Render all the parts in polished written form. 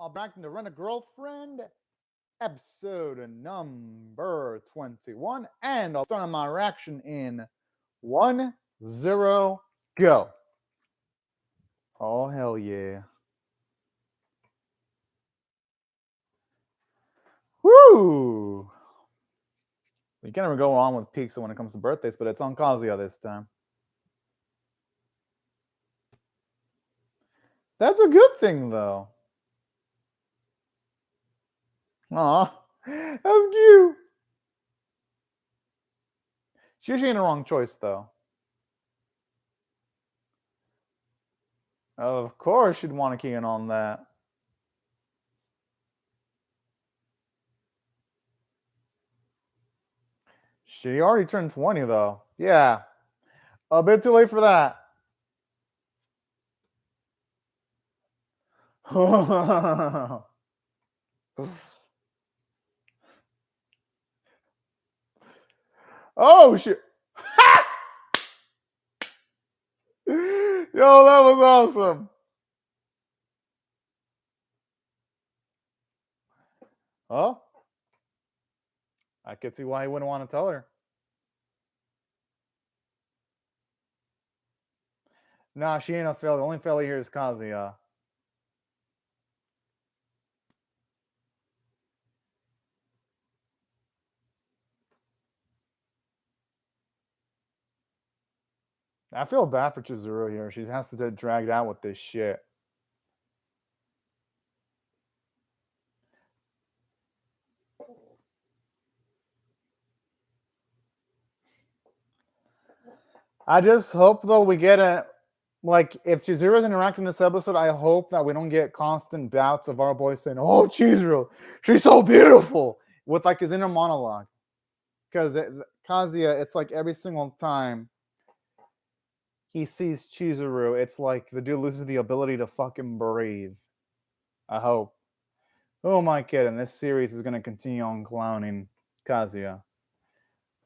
Back to Rent a Girlfriend, episode number 21. And I'll start on my reaction in 1-0 go. Oh, hell yeah. Woo! You can't ever go on with Pizza when it comes to birthdays, but it's on Kazuya this time. That's a good thing, though. Aw, that's cute. She's usually in the wrong choice, though. Of course she'd want to key in on that. She already turned 20, though. Yeah. A bit too late for that. Oh, shit. Yo, that was awesome. Oh, I could see why he wouldn't want to tell her. Nah, she ain't a failure. The only failure here is Kazuya. I feel bad for Chizuru here. She has to get dragged out with this shit. I just hope, though, we get a... Like, if Chizuru's interacting in this episode, I hope that we don't get constant bouts of our boy saying, "Oh, Chizuru, she's so beautiful," with, like, his inner monologue. Because Kazuya, it's like every single time he sees Chizuru, it's like the dude loses the ability to fucking breathe. I hope. Who am I kidding? This series is going to continue on clowning Kazuya.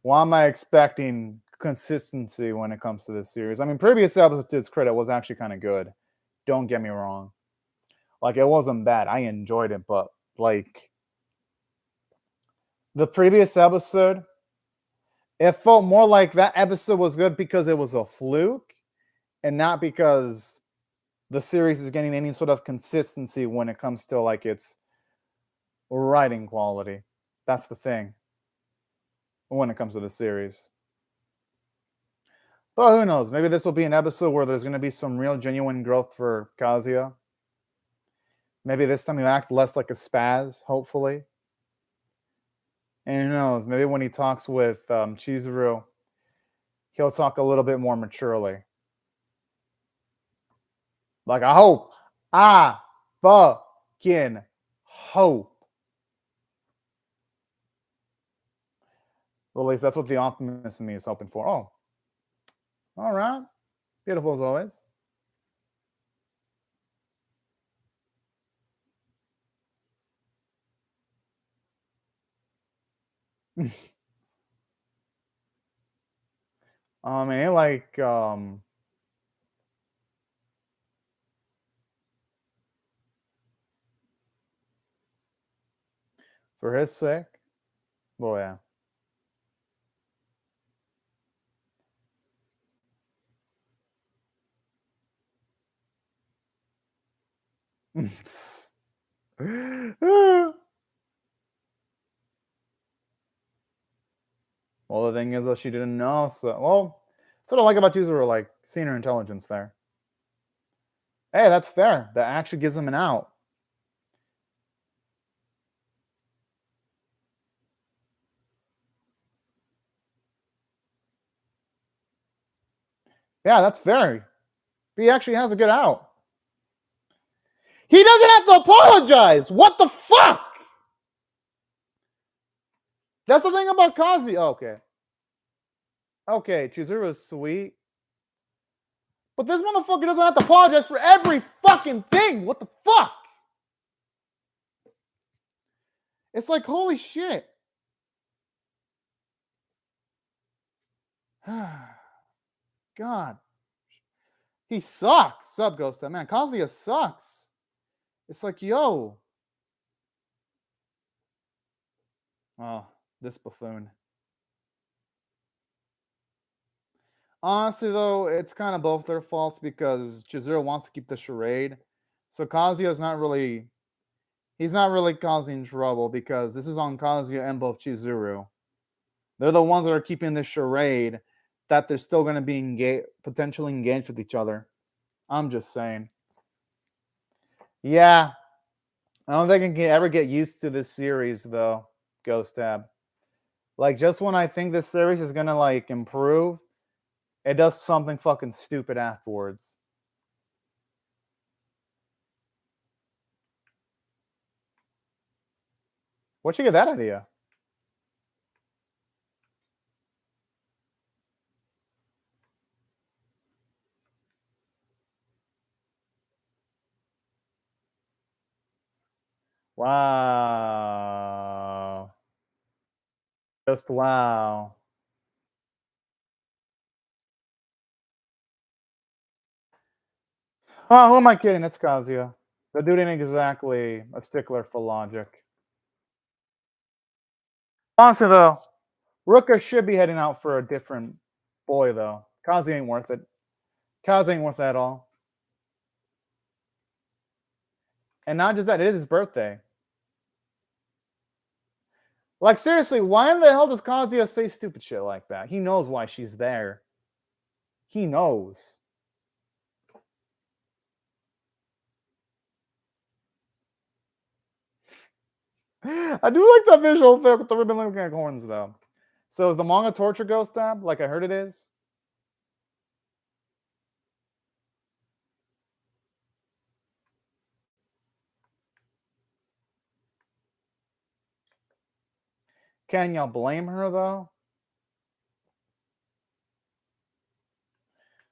Why am I expecting consistency when it comes to this series? I mean, previous episodes, to its credit, was actually kind of good. Don't get me wrong. Like, it wasn't bad. I enjoyed it, but, like, the previous episode, it felt more like that episode was good because it was a fluke and not because the series is getting any sort of consistency when it comes to, like, its writing quality. That's the thing when it comes to the series. But who knows? Maybe this will be an episode where there's going to be some real genuine growth for Kazuya. Maybe this time he'll act less like a spaz, hopefully. And who knows? Maybe when he talks with Chizuru, he'll talk a little bit more maturely. Like, I hope. I fucking hope. Well, at least that's what the optimist in me is hoping for. Oh. All right. Beautiful as always. I mean, like, for his sake, well, yeah. Well, the thing is that she didn't know. So, well, that's what I like about Chizuru, like seeing her intelligence there. Hey, that's fair. That actually gives him an out. Yeah, that's fair. He actually has a good out. He doesn't have to apologize. What the fuck? That's the thing about Kazi. Oh, okay. Okay, Chizuru is sweet. But this motherfucker doesn't have to apologize for every fucking thing. What the fuck? It's like, holy shit. God. He sucks. Sub Ghost, man. Kazuya sucks. It's like, yo, Oh, this buffoon. Honestly, though, it's kind of both their faults because Chizuru wants to keep the charade. So Kazuya's not really he's not really causing trouble because this is on Kazuya and both Chizuru. They're the ones that are keeping this charade that they're still going to be potentially engaged with each other. I'm just saying. Yeah, I don't think I can ever get used to this series though, Ghost Tab. Like just when I think this series is gonna like improve, it does something fucking stupid afterwards. Where'd you get that idea? Wow. Just wow. Oh, who am I kidding? It's Kazuya. The dude ain't exactly a stickler for logic. Honestly, though, Ruka should be heading out for a different boy, though. Kazuya ain't worth it. Kazuya ain't worth it at all. And not just that, it is his birthday. Like, seriously, why in the hell does Kazuya say stupid shit like that? He knows why she's there. He knows. I do like that visual effect with the ribbon looking like horns, though. So is the manga Torture Ghost Tab like I heard it is? Can y'all blame her, though?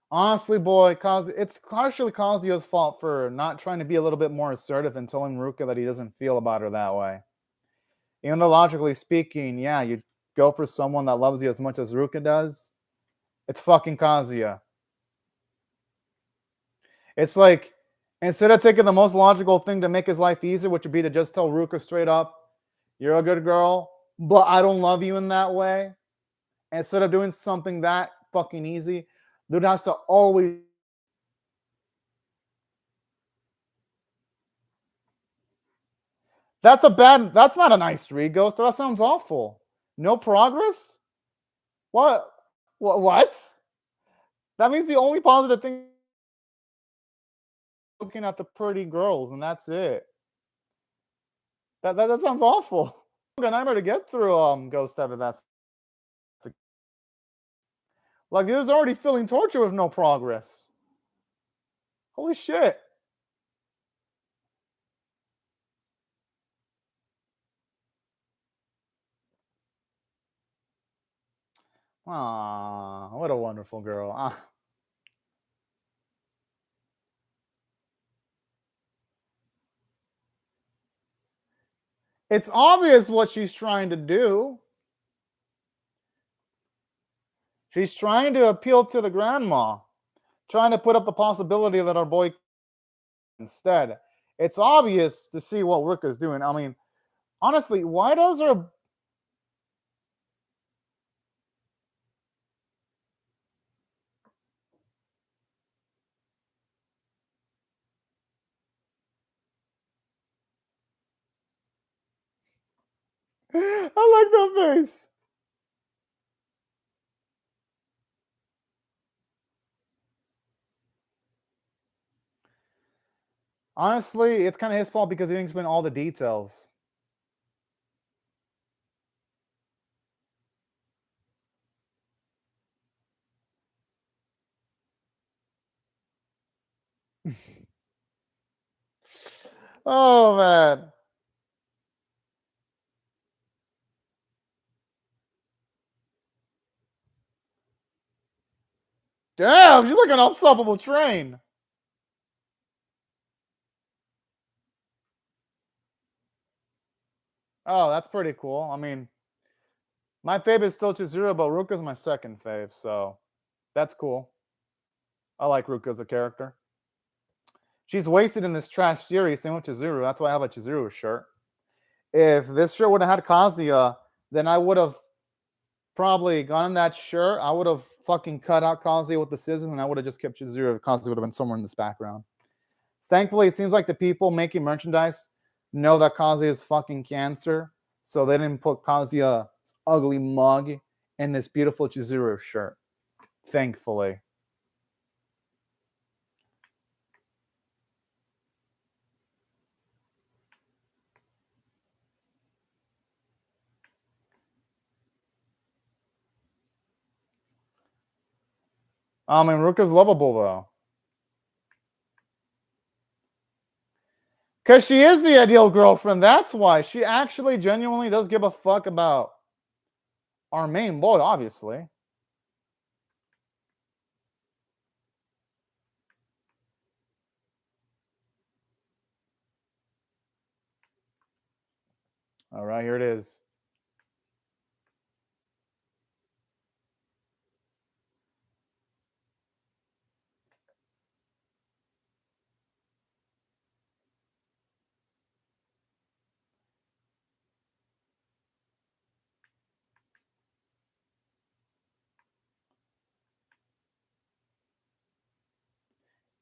Honestly, boy, it's partially Kazuya's fault for not trying to be a little bit more assertive and telling Ruka that he doesn't feel about her that way. Even though logically speaking, yeah, you go for someone that loves you as much as Ruka does. It's fucking Kazuya. It's like instead of taking the most logical thing to make his life easier, which would be to just tell Ruka straight up, "You're a good girl, but I don't love you in that way." Instead of doing something that fucking easy, dude has to always. That's not a nice read, Ghost. That sounds awful. No progress? What? What? That means the only positive thing looking at the pretty girls, and that's it. That sounds awful. A nightmare to get through Ghost Ever. That's like he was already feeling torture with no progress. Holy shit. Ah, what a wonderful girl. Ah. It's obvious what she's trying to do. She's trying to appeal to the grandma, trying to put up the possibility that our boy instead. It's obvious to see what Ruka's doing. I mean, honestly, why does her I like that face. Honestly, it's kind of his fault because he didn't explain all the details. Oh man. Damn, she's like an unstoppable train. Oh, that's pretty cool. I mean, my fave is still Chizuru, but Ruka's my second fave, so that's cool. I like Ruka as a character. She's wasted in this trash series, same with Chizuru. That's why I have a Chizuru shirt. If this shirt would have had Kazuya, then I would have probably gotten that shirt. I would have fucking cut out Kazuya with the scissors, and I would have just kept Chizuru. Kazuya would have been somewhere in this background. Thankfully, it seems like the people making merchandise know that Kazuya is fucking cancer, so they didn't put Kazuya's ugly mug in this beautiful Chizuru shirt. Thankfully. I mean, Ruka's lovable, though. Because she is the ideal girlfriend. That's why. She actually genuinely does give a fuck about our main boy, obviously. All right, here it is.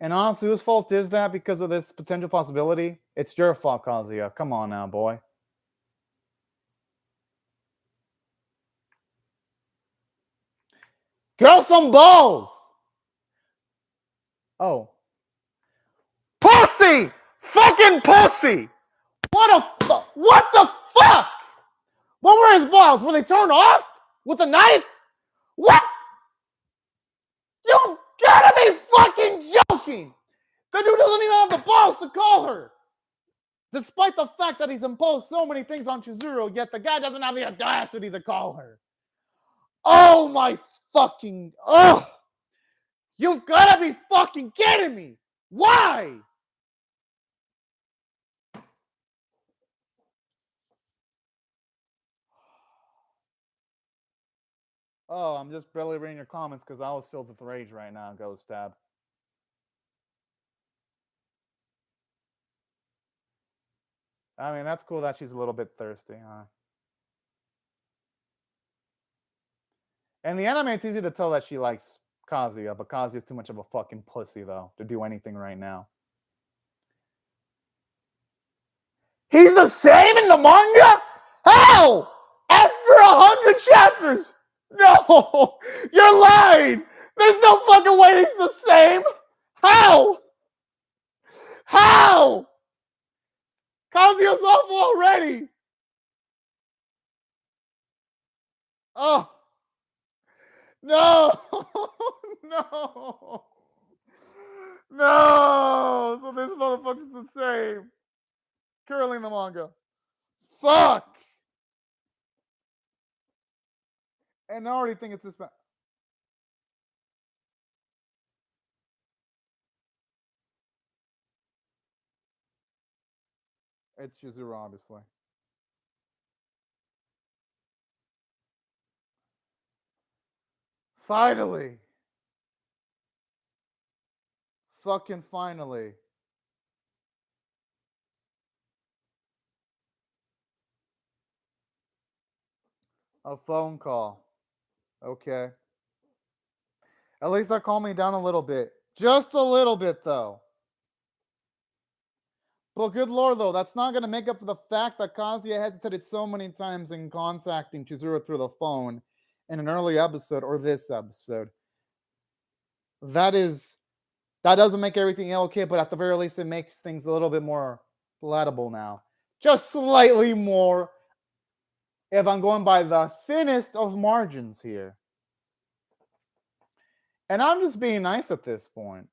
And honestly, whose fault is that because of this potential possibility? It's your fault, Kazuya. Come on now, boy. Grow some balls! Oh. Pussy! Fucking pussy! What the fuck? What were his balls? Were they turned off? With a knife? What? You gotta be fucking joking! The dude doesn't even have the balls to call her! Despite the fact that he's imposed so many things on Chizuru, yet the guy doesn't have the audacity to call her. Oh my fucking... Ugh! You've gotta be fucking kidding me! Why? Oh, I'm just barely reading your comments because I was filled with rage right now, Ghost Tab. I mean, that's cool that she's a little bit thirsty, huh? And the anime, it's easy to tell that she likes Kazuya, but Kazuya's too much of a fucking pussy, though, to do anything right now. He's the same in the manga? How? After 100 chapters? No! You're lying! There's no fucking way he's the same! How? How? Kazuya's awful already! Oh. No! No! No! So this motherfucker's the same. Currently in the manga. Fuck! And I already think it's this bad. It's Chizuru, obviously. Finally! Fucking finally. A phone call. Okay. At least that calmed me down a little bit. Just a little bit, though. But good lord, though, that's not going to make up for the fact that Kazuya hesitated so many times in contacting Chizuru through the phone in an early episode or this episode. That doesn't make everything okay, but at the very least, it makes things a little bit more palatable now. Just slightly more, if I'm going by the thinnest of margins here. And I'm just being nice at this point.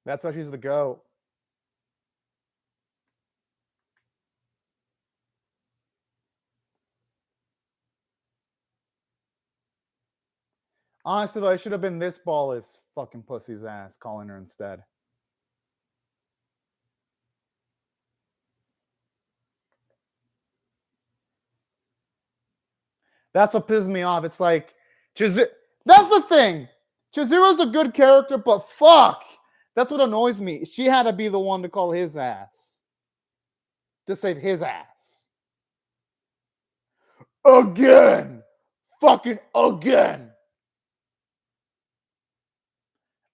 That's how she's the GOAT. Honestly, though, it should have been this ball is fucking pussy's ass calling her instead. That's what pisses me off. It's like, Chizuru. That's the thing. Chizuru's a good character, but fuck. That's what annoys me. She had to be the one to call his ass. To save his ass. Again. Fucking again.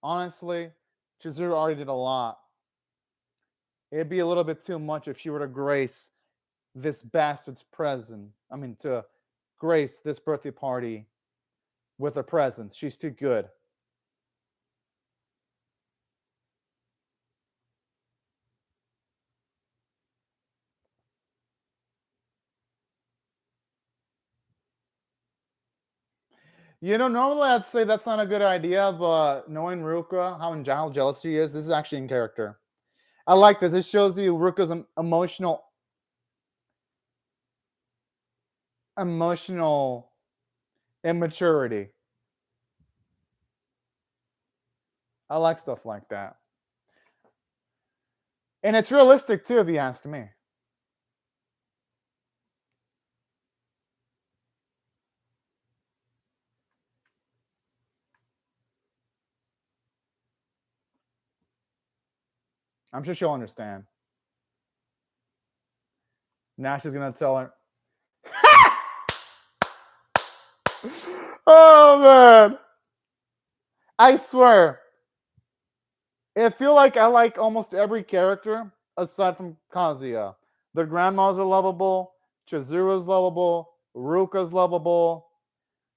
Honestly, Chizuru already did a lot. It'd be a little bit too much if she were to grace this bastard's present. I mean, to grace this birthday party with her presence. She's too good. You know, normally I'd say that's not a good idea, but knowing Ruka, how jealous she is, this is actually in character. I like this. It shows you Ruka's emotional immaturity. I like stuff like that. And it's realistic too, if you ask me. I'm sure she'll understand. Now she's gonna tell her. Oh man. I swear. I feel like I like almost every character aside from Kazuya. The grandmas are lovable, Chizuru's lovable, Ruka's lovable.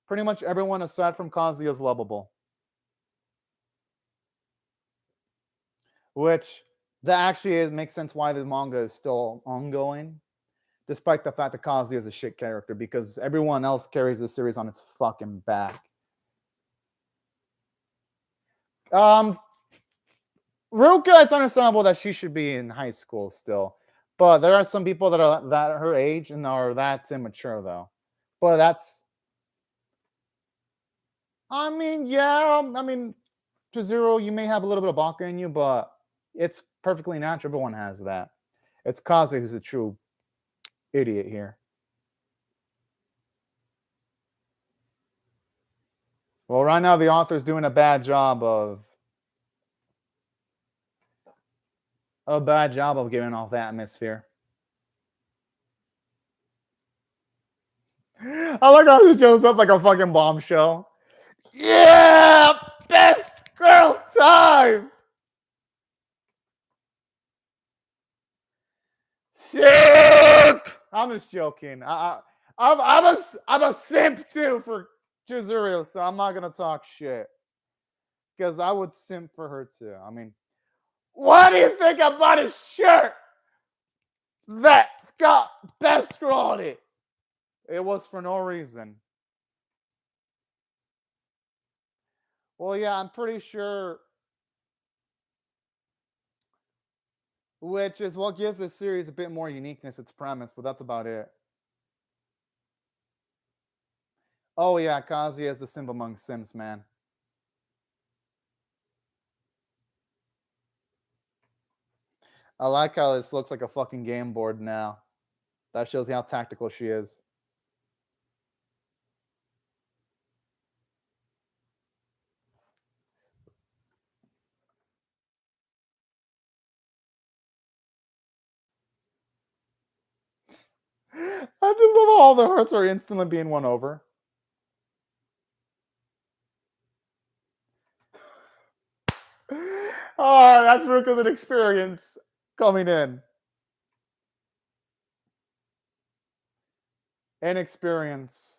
Pretty much everyone aside from Kazuya is lovable. Which that actually makes sense why the manga is still ongoing, despite the fact that Kazuya is a shit character, because everyone else carries the series on its fucking back. Ruka, it's understandable that she should be in high school still, but there are some people that are that her age and are that immature though. But that's, I mean, yeah, I mean, Chizuru, you may have a little bit of Baka in you, but it's perfectly natural. Everyone has that. It's Kaze who's a true idiot here. Well, right now the author's doing a bad job of giving off the atmosphere. I like how she shows up like a fucking bombshell. Yeah, best girl time. Simp. I'm just joking. I'm a simp too for Chizuru, so I'm not gonna talk shit because I would simp for her too. I mean, why do you think I bought a shirt that's got best girl on it? It was for no reason. Well, yeah, I'm pretty sure. Which is what gives this series a bit more uniqueness, its premise, but that's about it. Oh yeah, Kazuya is the simp among Sims, man. I like how this looks like a fucking game board now. That shows you how tactical she is. I just love how all the hearts are instantly being won over. Oh, that's Ruka's inexperience coming in. Inexperience.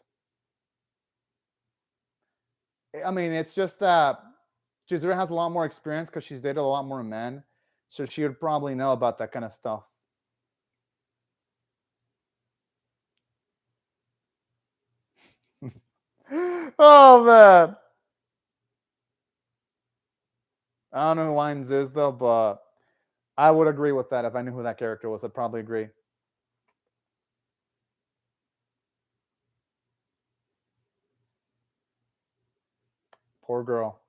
I mean, it's just that Chizuru has a lot more experience because she's dated a lot more men. So she would probably know about that kind of stuff. Oh, man. I don't know who Wines is, though, but I would agree with that. If I knew who that character was, I'd probably agree. Poor girl.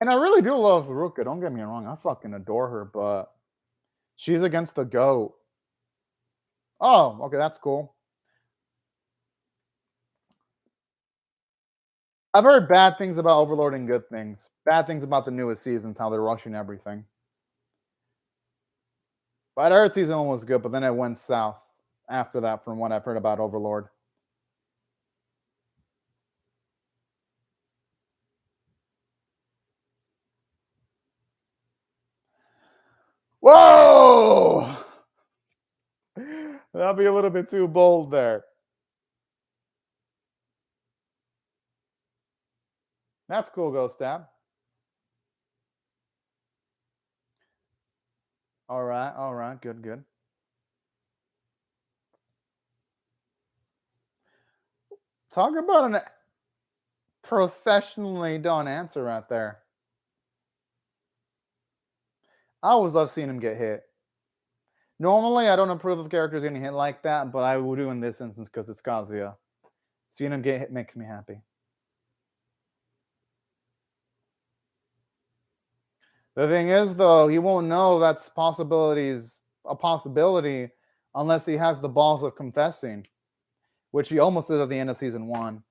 And I really do love Ruka. Don't get me wrong. I fucking adore her, but she's against the GOAT. Oh, okay, that's cool. I've heard bad things about Overlord and good things. Bad things about the newest seasons, how they're rushing everything. But I heard season 1 was good, but then it went south after that, from what I've heard about Overlord. Whoa! That'd be a little bit too bold there. That's cool, Ghost Stab. All right, good, good. Talk about an professionally done answer right there. I always love seeing him get hit. Normally, I don't approve of characters getting hit like that, but I will do in this instance because it's Kazuya. Seeing him get hit makes me happy. The thing is, though, he won't know that's a possibility unless he has the balls of confessing, which he almost did at the end of season 1.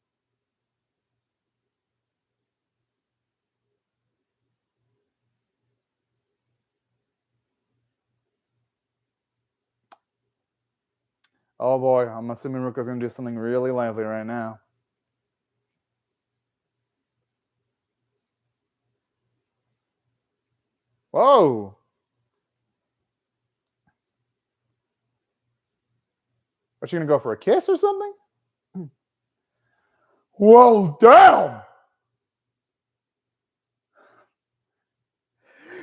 Oh boy, I'm assuming Ruka's gonna do something really lively right now. Whoa! Are she gonna go for a kiss or something? Whoa, damn!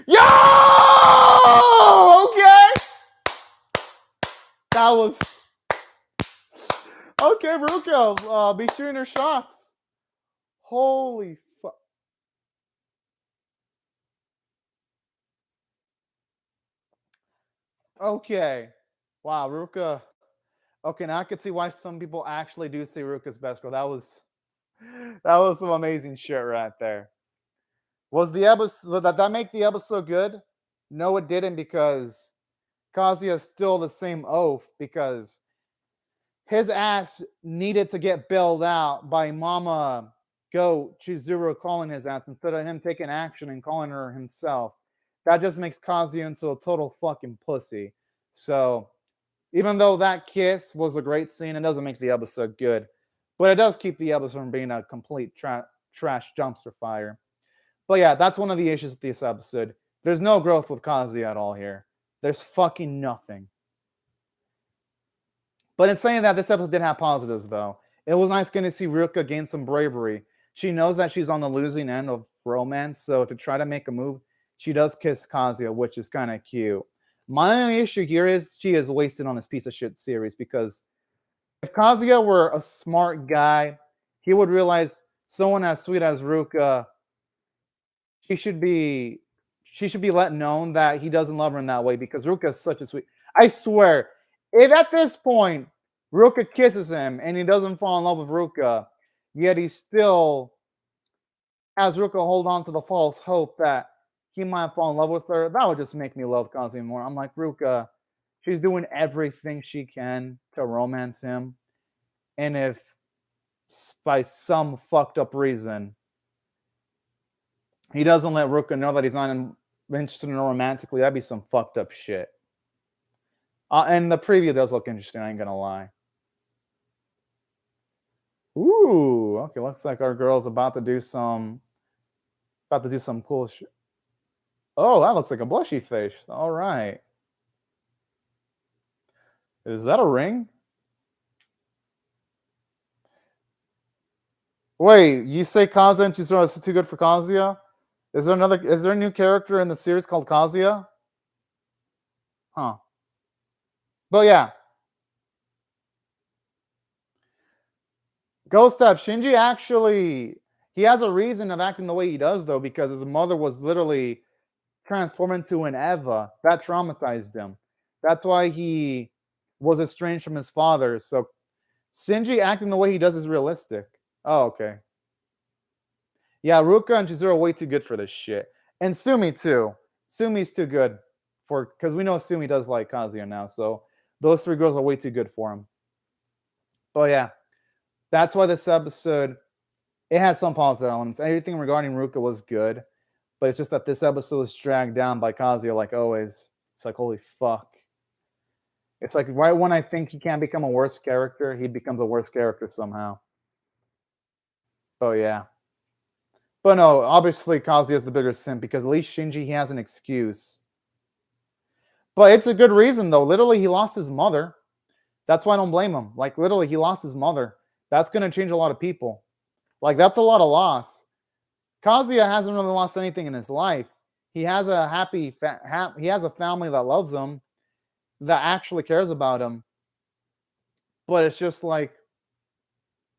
Yo! Okay! That was... Okay, Ruka, be shooting her shots. Holy fuck. Okay. Wow, Ruka. Okay, now I can see why some people actually do see Ruka's best girl. That was some amazing shit right there. Was the episode that make the episode good? No, it didn't, because Kazuya is still the same oaf, because his ass needed to get bailed out by Mama Go Chizuru calling his ass instead of him taking action and calling her himself. That just makes Kazuya into a total fucking pussy. So, even though that kiss was a great scene, it doesn't make the episode good. But it does keep the episode from being a complete trash dumpster fire. But yeah, that's one of the issues with this episode. There's no growth with Kazuya at all here. There's fucking nothing. But in saying that, this episode did have positives, though. It was nice getting to see Ruka gain some bravery. She knows that she's on the losing end of romance, so to try to make a move, she does kiss Kazuya, which is kind of cute. My only issue here is she is wasted on this piece of shit series, because if Kazuya were a smart guy, he would realize someone as sweet as Ruka, she should be let known that he doesn't love her in that way, because Ruka is such a sweet... I swear, if at this point Ruka kisses him and he doesn't fall in love with Ruka, yet he still has Ruka hold on to the false hope that he might fall in love with her, that would just make me love Kazuya more. I'm like, Ruka, she's doing everything she can to romance him. And if by some fucked up reason he doesn't let Ruka know that he's not interested in her romantically, that'd be some fucked up shit. And the preview does look interesting, I ain't gonna lie. Ooh, okay, looks like our girl's about to do some cool shit. Oh, that looks like a blushy face. All right. Is that a ring? Wait, you say Kazuya and Chizuru is too good for Kazuya? Is there a new character in the series called Kazuya? Huh. But yeah. Ghost F, Shinji actually, he has a reason of acting the way he does, though, because his mother was literally transformed into an Eva. That traumatized him. That's why he was estranged from his father. So Shinji acting the way he does is realistic. Oh, okay. Yeah, Ruka and Chizuru are way too good for this shit. And Sumi, too. Sumi's too good because we know Sumi does like Kazuya now. So those three girls are way too good for him. But yeah, that's why this episode it had some positive elements. Everything regarding Ruka was good, but it's just that this episode was dragged down by Kazuya, like always. It's like, holy fuck. It's like right when I think he can't become a worse character, he becomes a worse character somehow. Oh yeah. But no, obviously Kazuya is the bigger simp because at least Shinji he has an excuse. But it's a good reason though. Literally, he lost his mother. That's why I don't blame him. Like literally, he lost his mother. That's gonna change a lot of people. Like that's a lot of loss. Kazuya hasn't really lost anything in his life. He has a he has a family that loves him, that actually cares about him. But it's just like,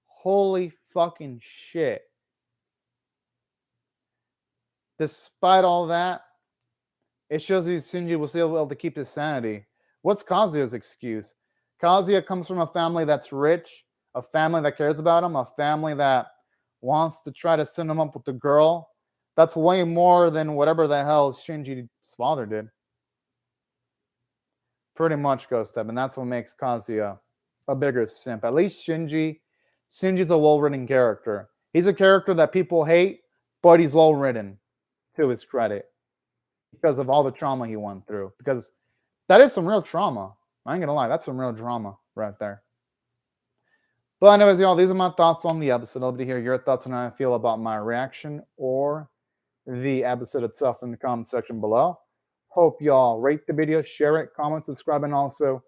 holy fucking shit. Despite all that, it shows you Shinji was still able to keep his sanity. What's Kazuya's excuse? Kazuya comes from a family that's rich, a family that cares about him, a family that wants to try to send him up with the girl. That's way more than whatever the hell Shinji's father did. Pretty much, Ghost Step, and that's what makes Kazuya a bigger simp. At least Shinji's a well-written character. He's a character that people hate, but he's well-written, to his credit, because of all the trauma he went through. Because that is some real trauma. I ain't gonna lie, that's some real drama right there. But anyways, y'all, these are my thoughts on the episode. I'd love to hear your thoughts on how I feel about my reaction or the episode itself in the comment section below. Hope y'all rate the video, share it, comment, subscribe, and also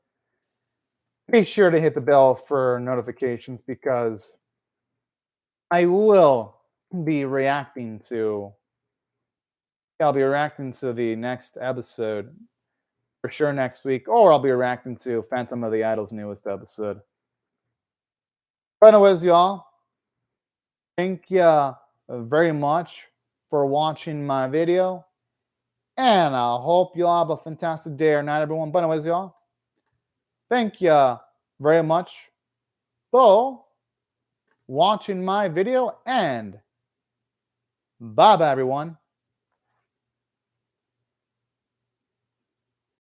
be sure to hit the bell for notifications because I will be reacting to I'll be reacting to the next episode for sure next week, or I'll be reacting to Phantom of the Idol's newest episode. But anyways, y'all, thank you very much for watching my video. And I hope you all have a fantastic day or night, everyone. But anyways, y'all, thank you very much for watching my video. And bye-bye, everyone.